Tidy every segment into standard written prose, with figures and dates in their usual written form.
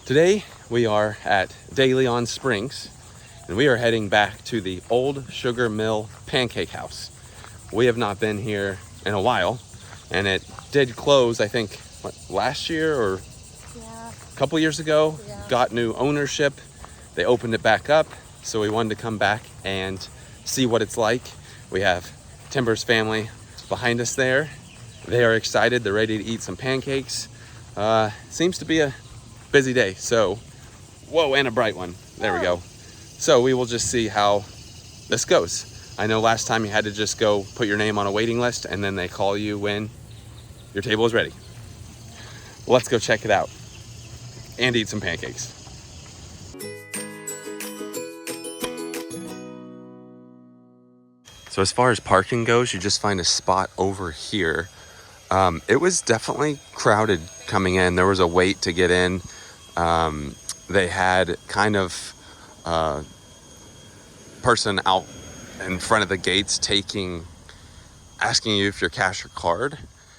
Today we are at De Leon Springs and we are heading back to the old sugar mill pancake house. We have not been here in a while and it did close, I think, last year or a couple years ago. Got new ownership. They opened it back up, so we wanted to come back and see what it's like. We have Timber's family behind us there. They are excited. They're ready to eat some pancakes. Seems to be a busy day, so whoa, and a bright one. There we go. So we will just see how this goes. I know last time you had to just go put your name on a waiting list and then they call you when your table is ready. Let's go check it out and eat some pancakes. So as far as parking goes, you just find a spot over here. It was definitely crowded coming in. There was a wait to get in. They had kind of person out in front of the gates asking you if you're cash or card.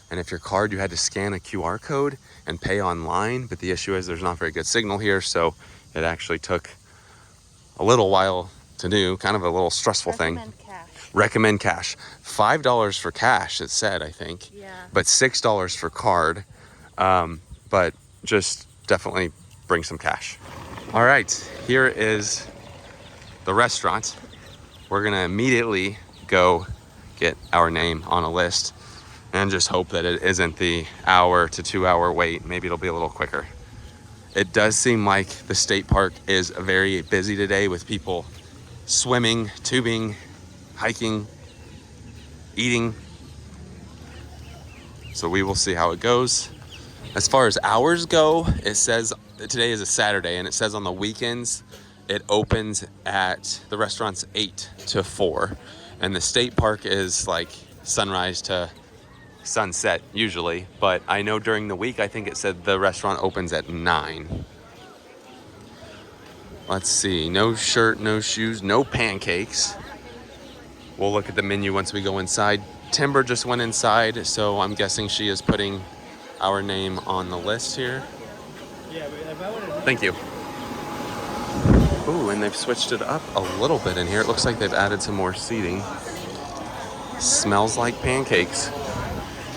And if your card, you had to scan a QR code and pay online. But the issue is there's not very good signal here. So it actually took a little while to do, kind of a little stressful thing. Recommend cash. $5 for cash, it said, I think. Yeah. But $6 for card. But just definitely bring some cash. All right, here is the restaurant. We're gonna immediately go get our name on a list and just hope that it isn't the hour to 2 hour wait. Maybe it'll be a little quicker. It does seem like the state park is very busy today with people swimming, tubing, hiking, eating. So we will see how it goes. As far as hours go, it says today is a Saturday and it says on the weekends it opens at the restaurant's 8 to 4 and the state park is like sunrise to sunset usually, but I know during the week I think it said the restaurant opens at 9. Let's see, no shirt, no shoes, no pancakes. We'll look at the menu once we go inside. Timber just went inside, so I'm guessing she is putting our name on the list here. Thank you. Ooh, and they've switched it up a little bit in here. It looks like they've added some more seating. Smells like pancakes.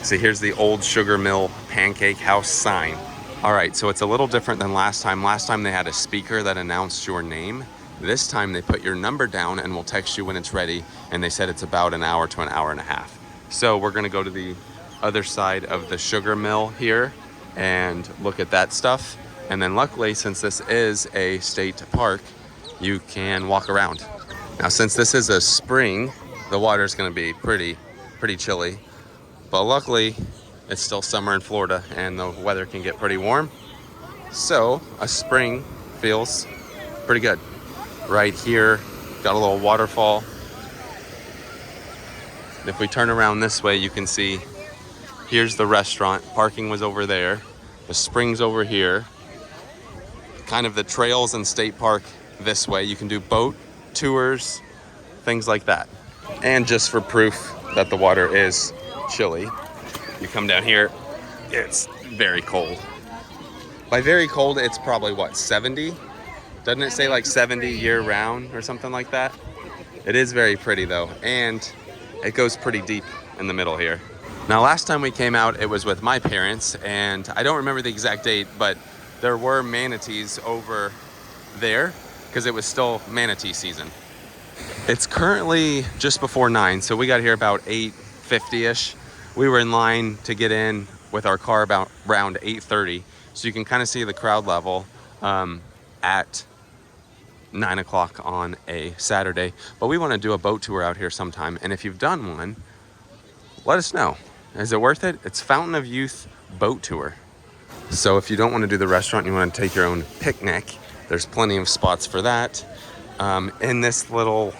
See, here's the old sugar mill pancake house sign. All right, so it's a little different than last time. Last time they had a speaker that announced your name. This time they put your number down and will text you when it's ready. And they said it's about an hour to an hour and a half. So we're gonna go to the other side of the sugar mill here and look at that stuff. And then luckily, since this is a state park, you can walk around. Now, since this is a spring, the water is gonna be pretty chilly. But luckily, it's still summer in Florida and the weather can get pretty warm. So a spring feels pretty good. Right here, got a little waterfall. If we turn around this way, you can see here's the restaurant. Parking was over there. The spring's over here. Kind of the trails and state park this way. You can do boat tours, things like that. And just for proof that the water is chilly, you come down here, it's very cold. By very cold, it's probably what, 70? Doesn't it say like 70 year round or something like that? It is very pretty though, and it goes pretty deep in the middle here. Now, last time we came out, it was with my parents, and I don't remember the exact date, but there were manatees over there because it was still manatee season. It's currently just before 9, so we got here about 8:50-ish. We were in line to get in with our car about around 8:30, so you can kind of see the crowd level at 9 o'clock on a Saturday. But we want to do a boat tour out here sometime, and if you've done one, let us know. Is it worth it? It's Fountain of Youth boat tour. So if you don't want to do the restaurant, you want to take your own picnic, there's plenty of spots for that. In this little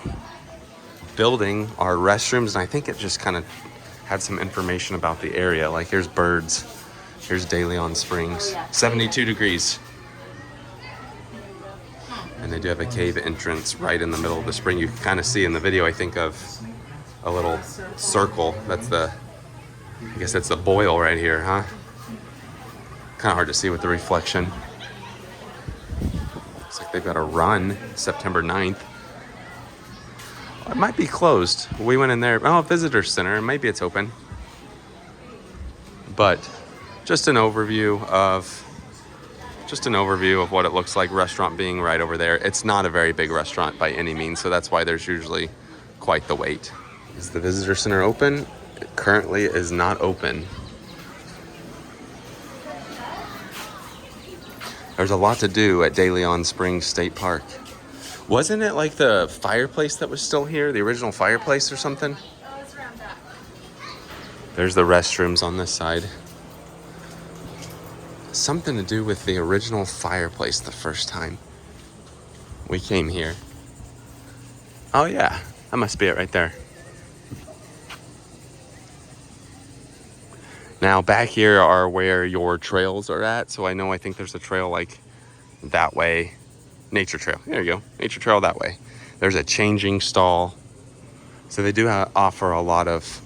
building are restrooms, and I think it just kind of had some information about the area. Like here's birds, here's De Leon Springs, 72 degrees. And they do have a cave entrance right in the middle of the spring. You can kind of see in the video, I think, of a little circle. That's the, I guess that's the boil right here, huh? Kind of hard to see with the reflection. Looks like they've got a run September 9th. It might be closed. We went in there. Oh, visitor center. Maybe it's open. But just an overview of what it looks like. Restaurant being right over there. It's not a very big restaurant by any means, so that's why there's usually quite the wait. Is the visitor center open? It currently is not open. There's a lot to do at De Leon Springs State Park. Wasn't it like the fireplace that was still here? The original fireplace or something? Oh, it's around that. There's the restrooms on this side. Something to do with the original fireplace the first time we came here. Oh yeah, that must be it right there. Now back here are where your trails are at. So I think there's a trail like that way. Nature trail, there you go. Nature trail that way. There's a changing stall. So they do offer a lot of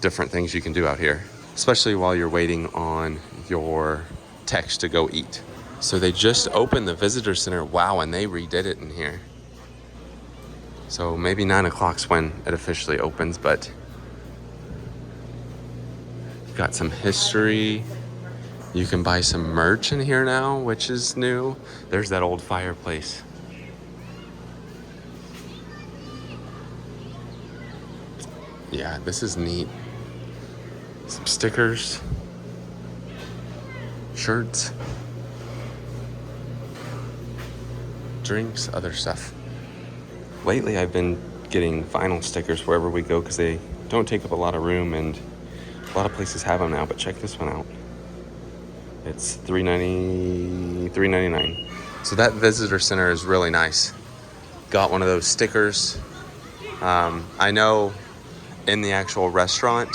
different things you can do out here, especially while you're waiting on your text to go eat. So they just opened the visitor center. Wow, and they redid it in here. So maybe 9 o'clock's when it officially opens, but got some history. You can buy some merch in here now, which is new. There's that old fireplace. Yeah, this is neat. Some stickers, shirts, drinks, other stuff. Lately, I've been getting vinyl stickers wherever we go because they don't take up a lot of room, and a lot of places have them now, but check this one out. It's $3.99. So that visitor center is really nice. Got one of those stickers. I know in the actual restaurant,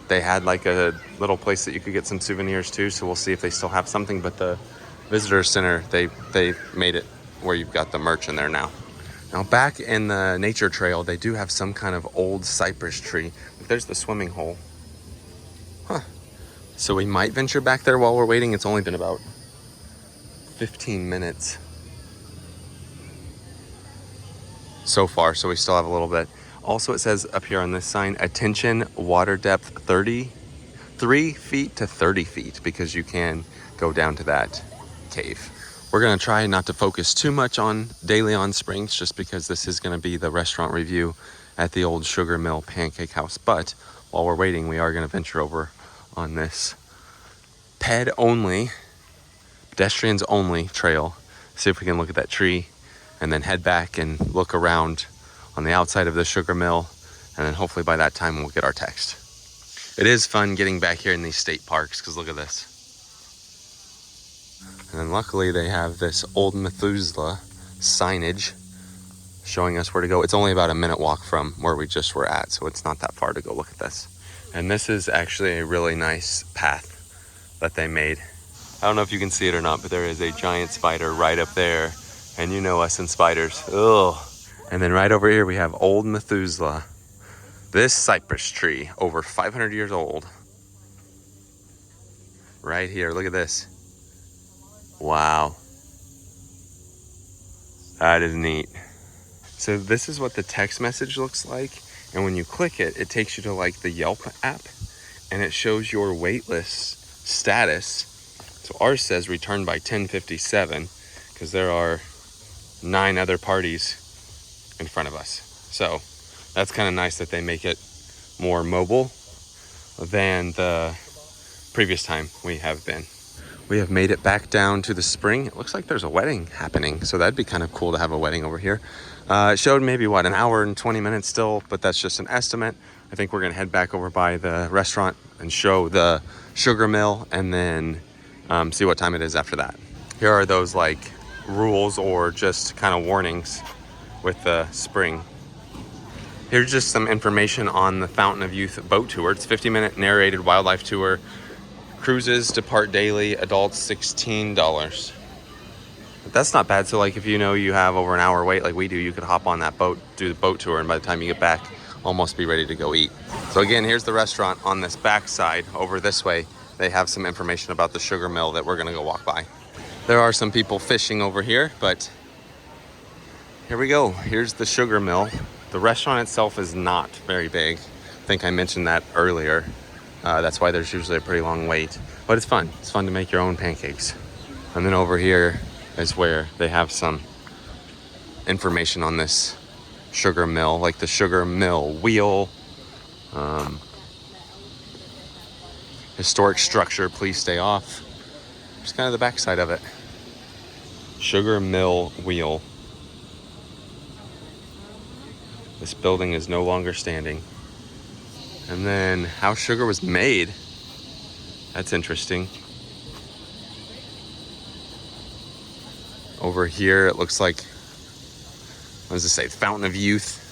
they had like a little place that you could get some souvenirs too, so we'll see if they still have something, but the visitor center, they made it where you've got the merch in there now. Now back in the nature trail, they do have some kind of old cypress tree. There's the swimming hole. Huh. So we might venture back there while we're waiting. It's only been about 15 minutes so far, so we still have a little bit. Also, it says up here on this sign, attention, water depth 33 feet to 30 feet, because you can go down to that cave. We're gonna try not to focus too much on De Leon Springs, just because this is gonna be the restaurant review at the old Sugarmill Pancake House. But while we're waiting, we are gonna venture over on this pedestrians only trail. See if we can look at that tree and then head back and look around on the outside of the sugar mill. And then hopefully by that time we'll get our text. It is fun getting back here in these state parks because look at this. And then luckily they have this old Methuselah signage showing us where to go. It's only about a minute walk from where we just were at, so it's not that far to go look at this. And this is actually a really nice path that they made. I don't know if you can see it or not, but there is a giant spider right up there. And you know us and spiders. Ugh. And then right over here we have old Methuselah. This cypress tree, over 500 years old. Right here, look at this. Wow. That is neat. So this is what the text message looks like. And when you click it, it takes you to like the Yelp app, and it shows your waitlist status. So ours says returned by 10:57 because there are 9 other parties in front of us. So that's kind of nice that they make it more mobile than the previous time we have been. We have made it back down to the spring. It looks like there's a wedding happening, so that'd be kind of cool to have a wedding over here. It showed maybe, an hour and 20 minutes still, but that's just an estimate. I think we're gonna head back over by the restaurant and show the sugar mill, and then see what time it is after that. Here are those like rules or just kind of warnings with the spring. Here's just some information on the Fountain of Youth boat tour. It's a 50-minute narrated wildlife tour. Cruises depart daily, adults $16. But that's not bad. So like if you know you have over an hour wait like we do, you could hop on that boat, do the boat tour, and by the time you get back, almost be ready to go eat. So again, here's the restaurant on this back side. Over this way, they have some information about the sugar mill that we're gonna go walk by. There are some people fishing over here, but here we go. Here's the sugar mill. The restaurant itself is not very big. I think I mentioned that earlier. That's why there's usually a pretty long wait, but it's fun. It's fun to make your own pancakes. And then over here is where they have some information on this sugar mill, like the sugar mill wheel, historic structure, please stay off. Just kind of the backside of it. Sugar mill wheel. This building is no longer standing. And then how sugar was made. That's interesting. Over here, it looks like, what does it say? Fountain of Youth.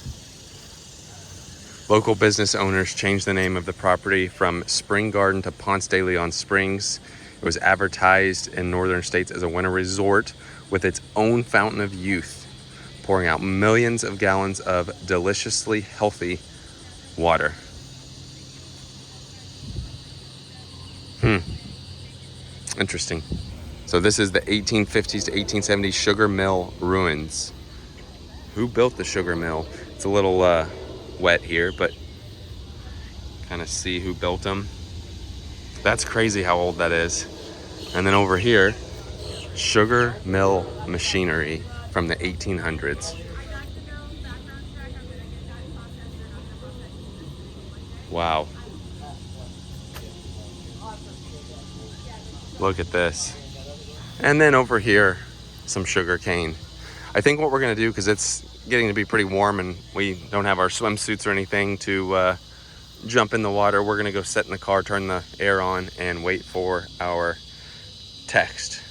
Local business owners changed the name of the property from Spring Garden to Ponce de Leon Springs. It was advertised in northern states as a winter resort with its own fountain of youth, pouring out millions of gallons of deliciously healthy water. Interesting. So this is the 1850s to 1870s sugar mill ruins. Who built the sugar mill? It's a little wet here, but kind of see who built them. That's crazy how old that is. And then over here, sugar mill machinery from the 1800s. Wow. Look at this. And then over here, some sugar cane. I think what we're gonna do, because it's getting to be pretty warm and we don't have our swimsuits or anything to jump in the water, we're gonna go sit in the car, turn the air on, and wait for our text.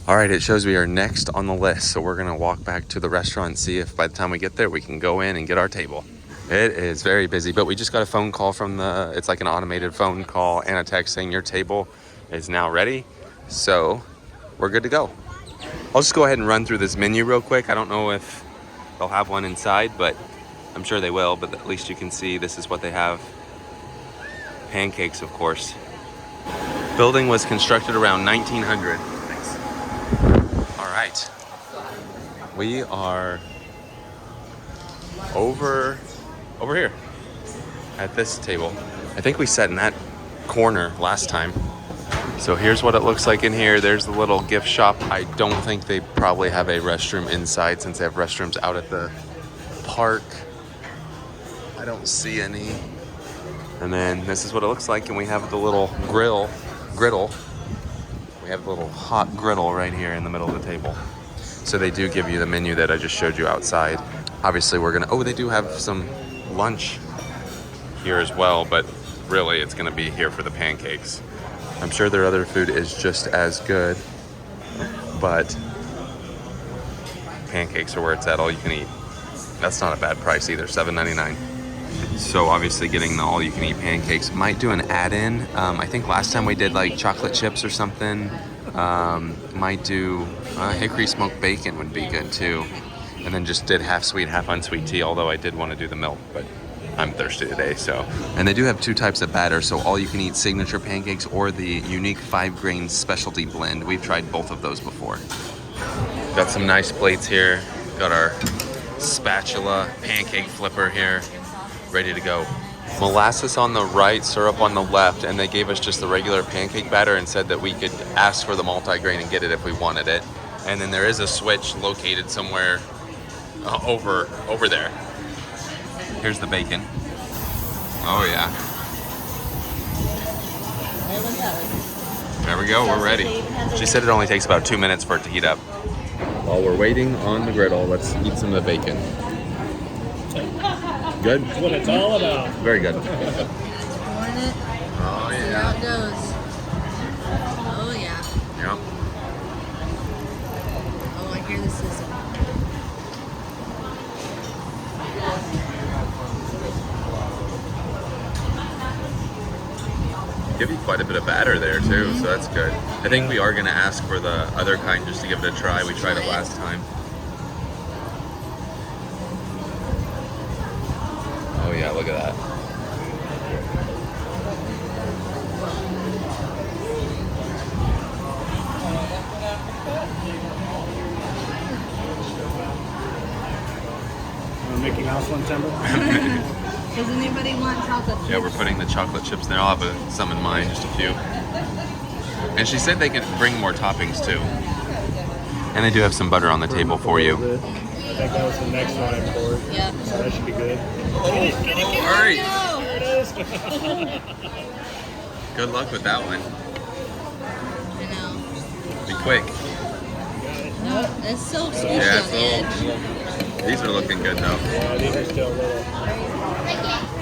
All right, it shows we are next on the list, so we're gonna walk back to the restaurant and see if by the time we get there, we can go in and get our table. It is very busy, but we just got a phone call from it's like an automated phone call and a text saying your table is now ready. So we're good to go. I'll just go ahead and run through this menu real quick. I don't know if they'll have one inside, but I'm sure they will, but at least you can see this is what they have. Pancakes, of course. Building was constructed around 1900. Thanks. All right. We are over here at this table. I think we sat in that corner last time. So here's what it looks like in here. There's the little gift shop. I don't think they probably have a restroom inside since they have restrooms out at the park. I don't see any. And then this is what it looks like. And we have the little griddle. We have the little hot griddle right here in the middle of the table. So they do give you the menu that I just showed you outside. Obviously they do have some lunch here as well, but really it's gonna be here for the pancakes. I'm sure their other food is just as good, but pancakes are where it's at, all you can eat. That's not a bad price either, $7.99. So obviously getting the all you can eat pancakes. Might do an add-in. I think last time we did like chocolate chips or something. Might do hickory smoked bacon would be good too. And then just did half sweet, half unsweet tea, although I did want to do the milk, but I'm thirsty today, so. And they do have two types of batter, so all you can eat signature pancakes or the unique 5-grain specialty blend. We've tried both of those before. Got some nice plates here. Got our spatula pancake flipper here, ready to go. Molasses on the right, syrup on the left, and they gave us just the regular pancake batter and said that we could ask for the multi-grain and get it if we wanted it. And then there is a switch located somewhere over there. Here's the bacon. Oh yeah. There we go, we're ready. She said it only takes about 2 minutes for it to heat up. While we're waiting on the griddle, let's eat some of the bacon. Good? That's what it's all about. Very good. Pouring it. Oh See yeah. how it goes. Oh yeah. Yep. Oh, I hear the sizzle. Give you quite a bit of batter there too, so that's good. I think we are gonna ask for the other kind just to give it a try. We tried it last time. Oh yeah, look at that. Mickey Mouse one, Timber? Does anybody want chocolate chips? Yeah, we're putting the chocolate chips there. I'll have some in mind, just a few. And she said they could bring more toppings too. And they do have some butter on the table for you. I think that was the next one I poured. Yep. So that should be good. All right. There it is. Good luck with that one. I know. Be quick. No, it's so squishy Yeah, on the edge. these are looking good though. Yeah, these are still little.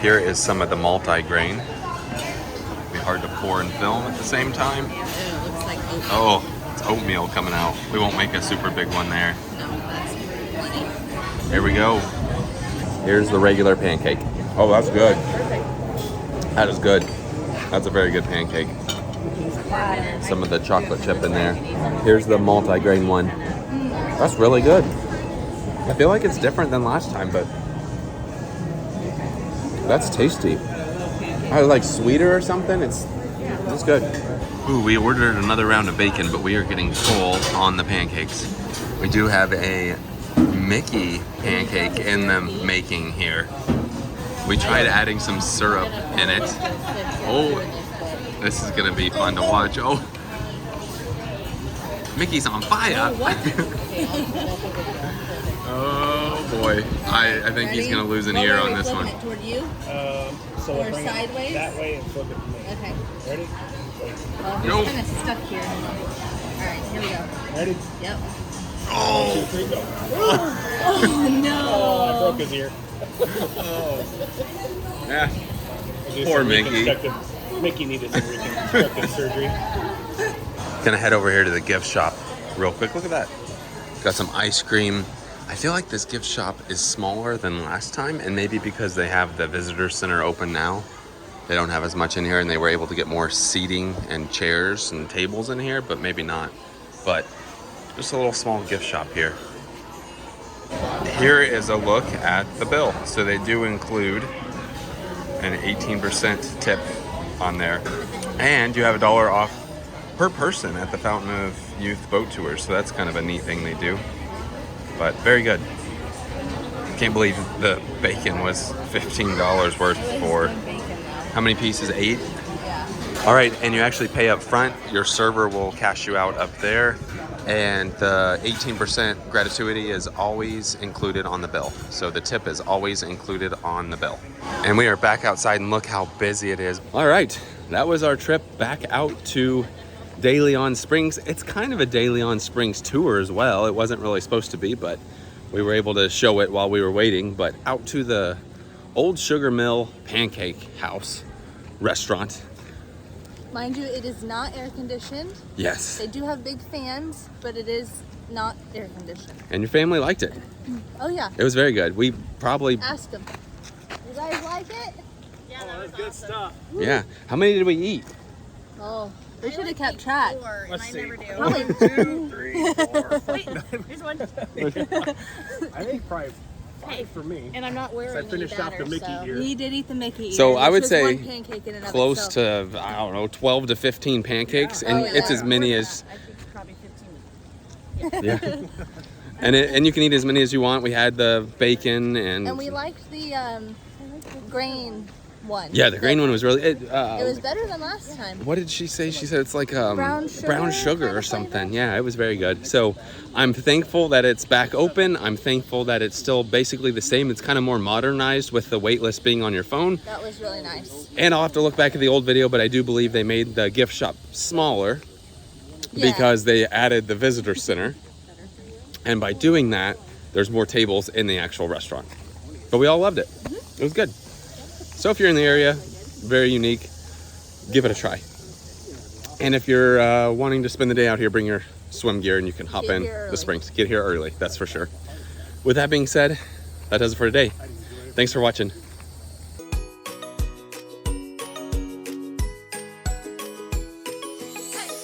Here is some of the multi-grain. Be hard to pour and film at the same time. Ew, it looks like oatmeal. Oh, it's oatmeal coming out. We won't make a super big one there. No, that's plenty. Here we go. Here's the regular pancake. Oh, that's good. That is good. That's a very good pancake. Some of the chocolate chip in there. Here's the multi-grain one. That's really good. I feel like it's different than last time, but that's tasty. I like sweeter or something. It's good. Ooh, we ordered another round of bacon, but we are getting full on the pancakes. We do have a Mickey pancake in the making here. We tried adding some syrup in it. Oh, this is gonna be fun to watch. Oh, Mickey's on fire. Oh boy, I think he's gonna lose an ear on this one. Toward you? So Or we'll bring sideways? it that way and flip it to me. Okay. Ready? Wait. Well, he's Nope. kind of stuck here. All right, here we go. Ready? Yep. Two, Oh, three, go. Oh no! Oh, I broke his ear. yeah. We'll do Poor some Mickey. reconstructive- Mickey needed some reconstructive surgery. Gonna head over here to the gift shop real quick. Look at that. Got some ice cream. I feel like this gift shop is smaller than last time, and maybe because they have the visitor center open now, they don't have as much in here, and they were able to get more seating and chairs and tables in here, but maybe not. But just a little small gift shop here. Here is a look at the bill. So they do include an 18% tip on there, and you have $1 off per person at the Fountain of Youth boat tours. So that's kind of a neat thing they do. But very good. Can't believe the bacon was $15 worth for how many pieces? 8? Yeah. All right, and you actually pay up front. Your server will cash you out up there. And the 18% gratuity is always included on the bill. So the tip is always included on the bill. And we are back outside, and look how busy it is. All right, that was our trip back out to De Leon Springs. It's kind of a De Leon Springs tour as well. It wasn't really supposed to be, but we were able to show it while we were waiting. But out to the old Sugarmill Pancake House restaurant. Mind you, it is not air conditioned. Yes. They do have big fans, but it is not air conditioned. And your family liked it. Oh yeah. It was very good. We probably, Ask them. You guys like it? Yeah, that was good stuff. yeah. How many did we eat? Oh, we should have kept track. Let's see. Probably 1, 2, 3, 4. Here's one. I think probably 5 for me. And I'm not wearing I finished any off the batter, Mickey so. ear. He did eat the Mickey ear, So I which would was say one pancake in and of close itself. to, I don't know, 12 to 15 pancakes. And Oh, yeah. it's as many as, I think probably 15. yeah. And you can eat as many as you want. We had the bacon and And we liked the grain one. yeah, the grain one was really, It was better than last time. what did she say? She said it's like Brown sugar kind or of something. flavor? Yeah, it was very good. So I'm thankful that it's back open. I'm thankful that it's still basically the same. It's kind of more modernized with the wait list being on your phone. That was really nice. And I'll have to look back at the old video, but I do believe they made the gift shop smaller Yeah. because they added the visitor center. And by doing that, there's more tables in the actual restaurant. But we all loved it. It was good. So if you're in the area, very unique, give it a try. And if you're wanting to spend the day out here, bring your swim gear and you can hop Get in here early. the springs. Get here early, that's for sure. With that being said, that does it for today. Thanks for watching.